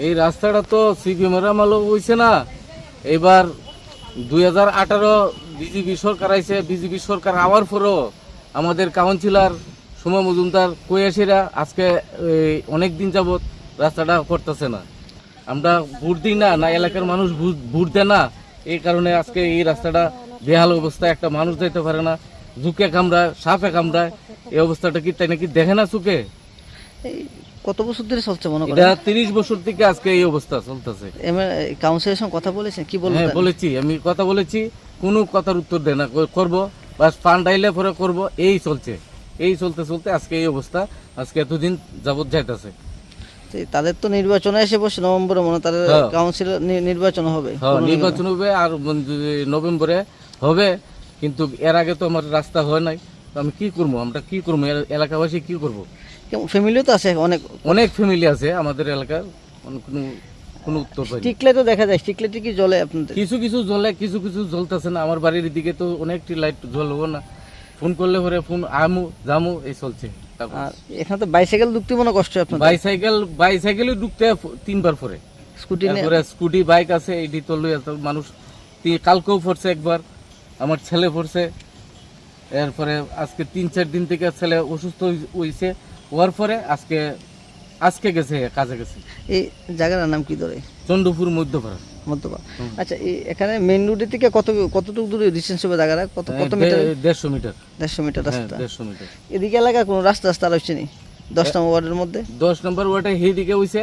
এই রাস্তাটা তো সিপি মেরামালও হয়েছে না। এবার 2018 বিজেপি সরকার আইছে, বিজেপি সরকার আওয়ার পরও আমাদের কাউন্সিলর সোমা মজুমদার কৈয়াসীরা আজকে অনেক দিন যাবৎ রাস্তাটা করতেছে না। আমরা ভোট দিই না, না এলাকার মানুষ ভোট দেয় না, এই কারণে আজকে এই রাস্তাটা বেহাল অবস্থায়, একটা মানুষ যাইতে পারে না, ঝুঁকে কামড়ায়, সাপে কামড়ায়। এই অবস্থাটা কি তাই নাকি দেখে না চোখে? এই কত বছর ধরে চলছে মনে করেন? এটা 30 বছর থেকে আজকে এই অবস্থা চলতেছে। কাউন্সিলের সঙ্গে কথা বলেছেন, কি বলবো? হ্যাঁ বলেছি, আমি কথা বলেছি, কোনো কথার উত্তর দেয় না। করবো বাস ফান্ড আইলে পরে করবো, এই চলছে। এই চলতে চলতে আজকে এই অবস্থা, আজকে এতদিন যাবৎ যাইতেছে। তাদের তো নির্বাচন এসে বসে নভেম্বরে, মনে হয় তাদের কাউন্সিল নির্বাচন হবে। হ্যাঁ নির্বাচন হবে, আর নভেম্বরে হবে, কিন্তু এর আগে তো আমার রাস্তা হয় নাই। তো আমি কি করবো, আমরা কি করবো, এলাকাবাসী কি করবো? ফ্যামিলিও তো আছে, অনেক অনেক ফ্যামিলি আছে আমাদের এলাকার, কোনো কোনো উত্তর পাই না। স্ট্রিট লাইটও দেখা যায়, স্ট্রিট লাইটে কি জ্বলে আপনাদের? কিছু কিছু জ্বলে, কিছু কিছু জ্বলতেছে না। আমার বাড়ির দিকে তো অনেকটি লাইট জ্বলবো না, ফোন করলে পরে ফোন আমু জামু এই চলছে। আর এখানে তো বাইসাইকেল ঢুকতে মনে কষ্ট হয় আপনাদের? বাইসাইকেলে ঢুকতে 3 বার পরে, স্কুটি তারপরে স্কুটি বাইক আছে, এইটি তো লইয়া তো মানুষ। কালকেও পড়ছে একবার, আমার ছেলে পড়ছে। এরপরে আজকে 3-4 দিন থেকে ছেলে অসুস্থ হয়েছে, হওয়ার পরে আজকে গেছে, কাজে গেছে। এই জায়গাটার নাম কি ধরে? চন্দ্রপুর মধ্যপাড়া। মধ্যপাড়া। আচ্ছা, এখানে মেইন রোডের থেকে কতটুকু দূরে ডিস্টেন্স হবে জায়গাটা? কত মিটার? 150 মিটার। 150 মিটার রাস্তা। 150 মিটার। এদিকে এলাকার কোনো রাস্তা হচ্ছে নি 10 নম্বর ওয়ার্ডের মধ্যে? 10 নম্বর ওয়ার্ডে এইদিকে হইছে,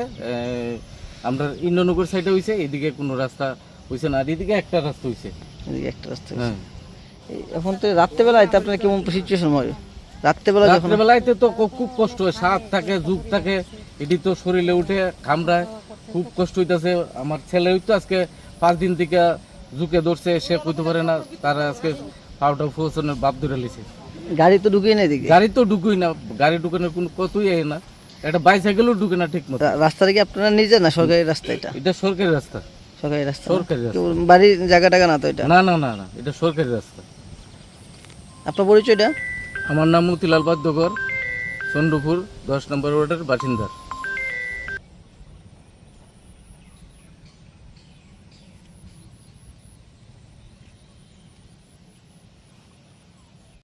আমরা ইন্দ্রনগর সাইডে হইছে, এদিকে কোনো রাস্তা হইছে না। আর এদিকে একটা রাস্তা হইছে, এদিকে একটা রাস্তা হয়েছে। হ্যাঁ। এখন তো রাত্রেবেলায় তো আপনার কেমন সিচুয়েশন হয়? রাত্রেবেলা যখন রাত্রেবেলায় তো খুব কষ্ট হয়, সাপ থাকে, যুগ থাকে, এটি তো শরীরে উঠে কামড়ায়, খুব কষ্ট হইতাছে। আমার ছেলে তো আজকে 5 দিন থেকে ঝুঁকে ধরছে, সে কইতে পারে না, তারা আজকে পাউটা ফোসনের বাপ ধরে লিছে। গাড়ি তো ঢুকিয়ে নেই এদিকে? গাড়ি তো ঢুকুই না, গাড়ি ঢুকানোর কোনো কতই না, একটা বাইসাইকেলও ঢুকে না ঠিক মতো। রাস্তাটা কি আপনারা নিজে না সরকারি রাস্তা? এটা সরকারি রাস্তা। সরকারি রাস্তা? সরকারি রাস্তা, বাড়ির জায়গা টাকা না তো এটা? না না না না, এটা সরকারি রাস্তা। আপনার পরিচয়টা? আমার নাম মতিলাল বাদ্যকর, চন্দ্রপুর 10 নম্বর ওয়ার্ডের বাসিন্দা।